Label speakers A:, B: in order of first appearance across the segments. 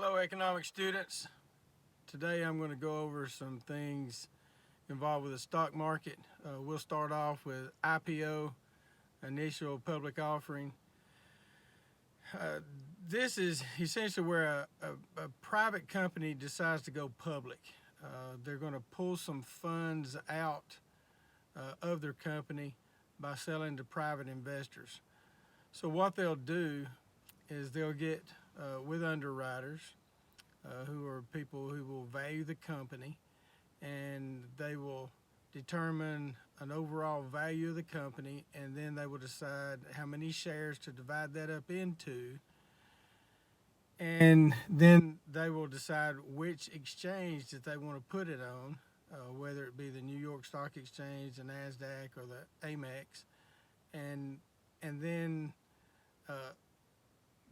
A: Hello, economic students. Today I'm going to go over some things involved with the stock market. We'll start off with IPO, initial public offering. This is essentially where a private company decides to go public. They're going to pull some funds out of their company by selling to private investors. So what they'll do is they'll get with underwriters who are people who will value the company, and they will determine an overall value of the company, and then they will decide how many shares to divide that up into, and then they will decide which exchange that they want to put it on, whether it be the New York Stock Exchange, the NASDAQ, or the Amex, and then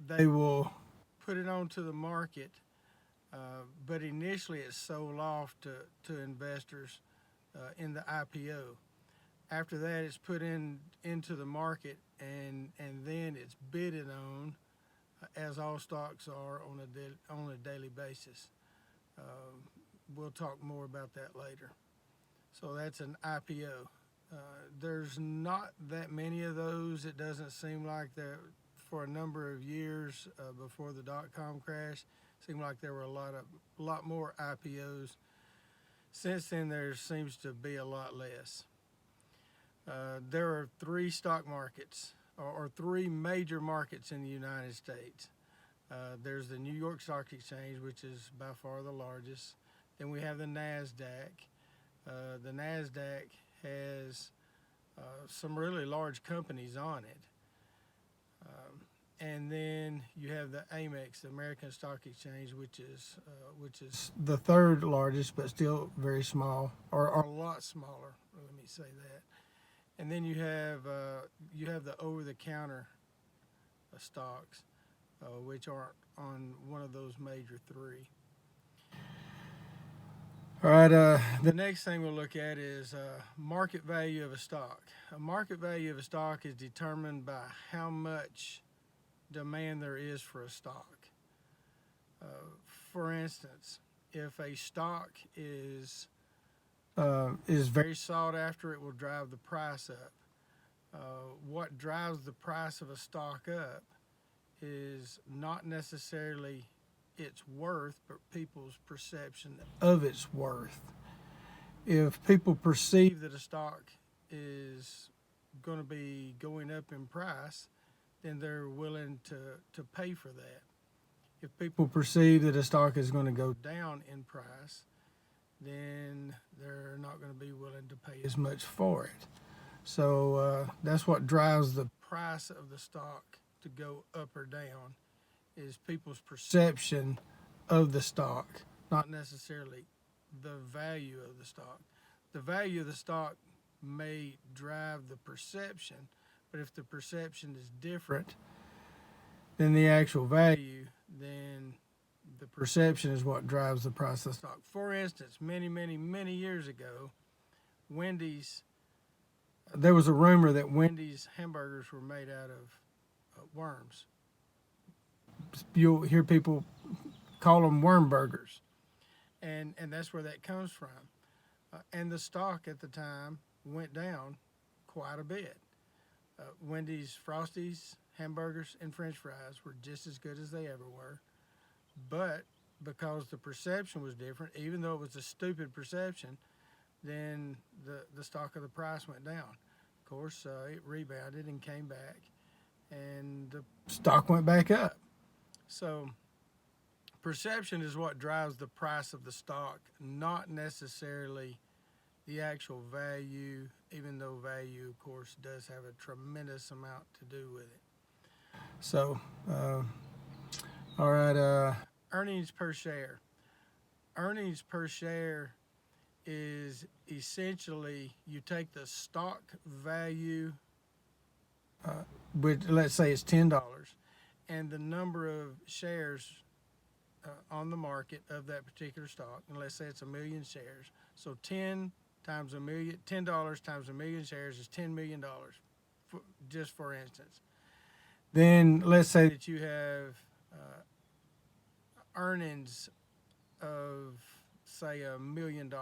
A: they will put it onto the market, but initially it's sold off to investors in the IPO. After that, it's put into the market, and then it's bidded on, as all stocks are on a daily basis. We'll talk more about that later. So that's an IPO. There's not that many of those. It doesn't seem like there. For a number of years before the dot-com crash, it seemed like there were a lot more IPOs. Since then, there seems to be a lot less. There are three stock markets, or three major markets in the United States. There's the New York Stock Exchange, which is by far the largest. Then we have the NASDAQ. The NASDAQ has some really large companies on it. And then you have the Amex, the American Stock Exchange, which is the third largest, but still very small, or a lot smaller. Let me say that. And then you have the over-the-counter stocks, which are on one of those major three. All right. The next thing we'll look at is market value of a stock. A market value of a stock is determined by how much demand there is for a stock. For instance, if a stock is very sought after, it will drive the price up. What drives the price of a stock up is not necessarily its worth, but people's perception of its worth. If people perceive that a stock is going to be going up in price, then they're willing to pay for that. If people perceive that a stock is going to go down in price, then they're not going to be willing to pay as much for it. So that's what drives the price of the stock to go up or down, is people's perception of the stock, not necessarily the value of the stock. The value of the stock may drive the perception, but if the perception is different than the actual value, then the perception is what drives the price of the stock. For instance, many years ago, there was a rumor that Wendy's hamburgers were made out of worms. You'll hear people call them worm burgers, and that's where that comes from. And the stock at the time went down quite a bit. Wendy's Frosties, hamburgers, and French fries were just as good as they ever were. But because the perception was different, even though it was a stupid perception, then the stock of the price went down. Of course, it rebounded and came back, and the stock went back up. So perception is what drives the price of the stock, not necessarily the actual value, even though value, of course, does have a tremendous amount to do with it. So, all right, earnings per share. Earnings per share is essentially you take the stock value, which let's say it's $10, and the number of shares on the market of that particular stock, and let's say it's 1 million shares. So $10 times $10 times 1 million shares is $10 million, just for instance. Then let's say that you have earnings of say $1 million,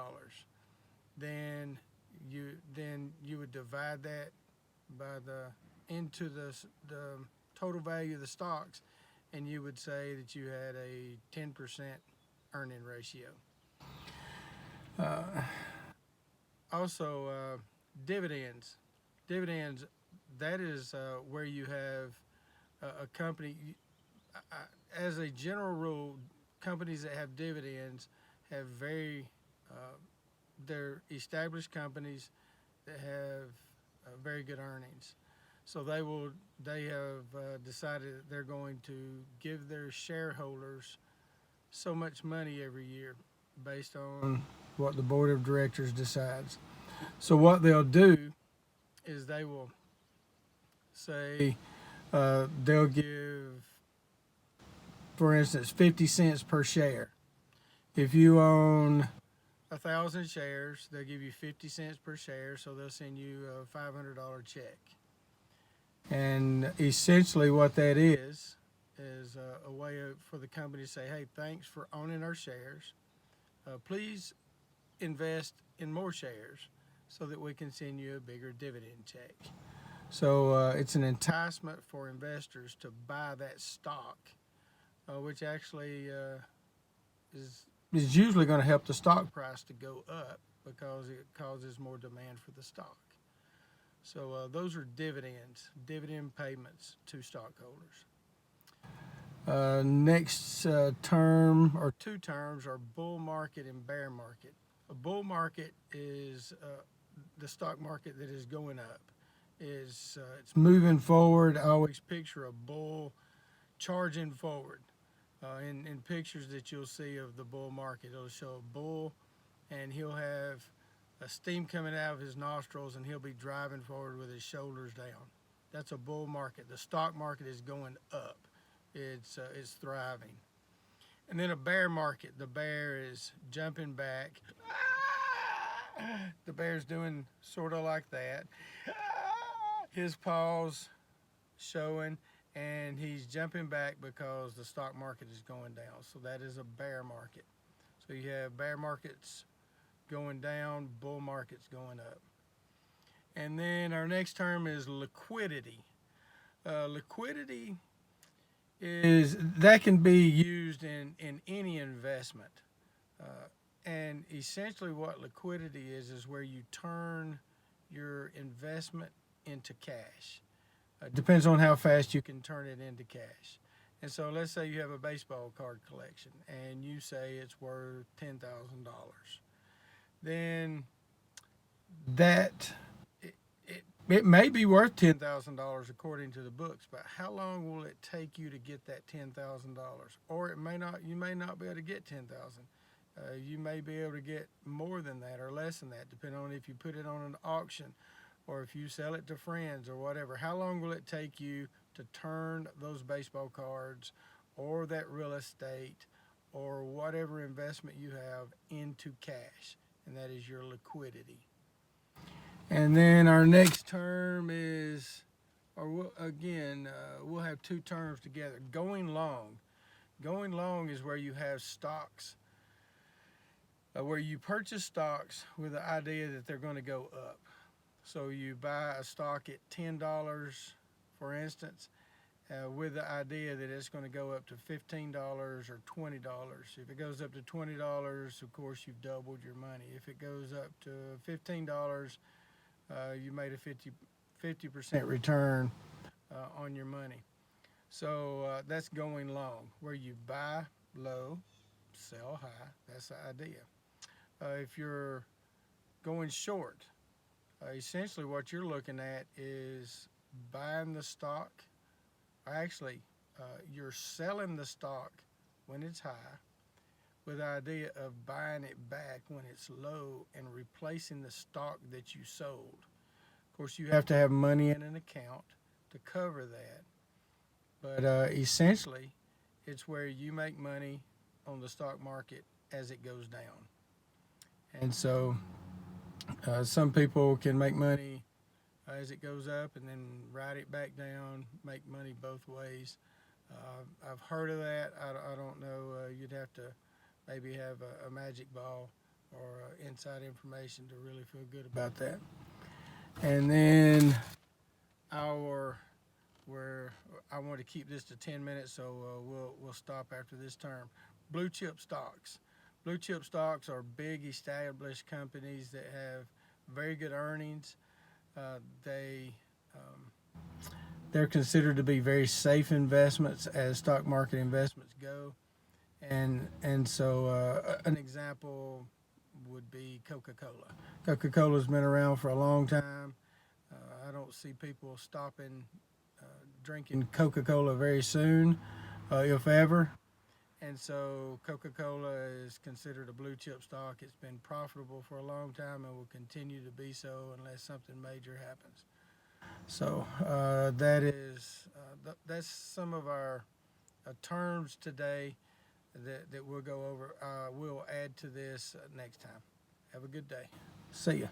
A: then you would divide that by into the total value of the stocks, and you would say that you had a 10% earning ratio. Also, dividends. Dividends, that is where you have a company. As a general rule, companies that have dividends have they're established companies that have very good earnings. So they have decided that they're going to give their shareholders so much money every year based on what the board of directors decides. So what they'll do is they will say they'll give, for instance, 50 cents per share. If you own 1,000 shares, they'll give you 50 cents per share, so they'll send you a $500 check. And essentially what that is a way for the company to say, hey, thanks for owning our shares. Please invest in more shares so that we can send you a bigger dividend check. So it's an enticement for investors to buy that stock, which actually is usually going to help the stock price to go up because it causes more demand for the stock. So those are dividends, dividend payments to stockholders. Next term, or two terms, are bull market and bear market. A bull market is the stock market that is going up. It's moving forward. I always picture a bull charging forward. In pictures that you'll see of the bull market, it'll show a bull, and he'll have steam coming out of his nostrils, and he'll be driving forward with his shoulders down. That's a bull market. The stock market is going up. It's thriving. And then a bear market. The bear is jumping back. The bear's doing sort of like that. His paws showing, and he's jumping back because the stock market is going down. So that is a bear market. So you have bear markets going down, bull markets going up. And then our next term is liquidity. Liquidity that can be used in any investment. And essentially what liquidity is where you turn your investment into cash. Depends on how fast you can turn it into cash. And so let's say you have a baseball card collection and you say it's worth $10,000. Then it may be worth $10,000 according to the books, but how long will it take you to get that $10,000? Or it may not. You may not be able to get $10,000. You may be able to get more than that or less than that, depending on if you put it on an auction or if you sell it to friends or whatever. How long will it take you to turn those baseball cards or that real estate or whatever investment you have into cash? And that is your liquidity. And then our next term is, we'll have two terms together. Going long. Going long is where you have stocks, where you purchase stocks with the idea that they're going to go up. So you buy a stock at $10, for instance, with the idea that it's going to go up to $15 or $20. If it goes up to $20, of course, you've doubled your money. If it goes up to $15, you made a 50% return on your money. So that's going long, where you buy low, sell high. That's the idea. If you're going short, essentially what you're looking at is buying the stock. Actually, you're selling the stock when it's high with the idea of buying it back when it's low and replacing the stock that you sold. Of course, you have to have money in an account to cover that. But essentially, it's where you make money on the stock market as it goes down. And so some people can make money as it goes up and then ride it back down, make money both ways. I've heard of that. I don't know. You'd have to maybe have a magic ball or inside information to really feel good about that. And then where I want to keep this to 10 minutes, so we'll stop after this term. Blue chip stocks. Blue chip stocks are big established companies that have very good earnings. They they're considered to be very safe investments as stock market investments go, and so an example would be Coca-Cola. Coca-Cola's been around for a long time. I don't see people stopping drinking Coca-Cola very soon, if ever. And so Coca-Cola is considered a blue chip stock. It's been profitable for a long time and will continue to be so unless something major happens. So that's some of our terms today that we'll go over. We'll add to this next time. Have a good day. See ya.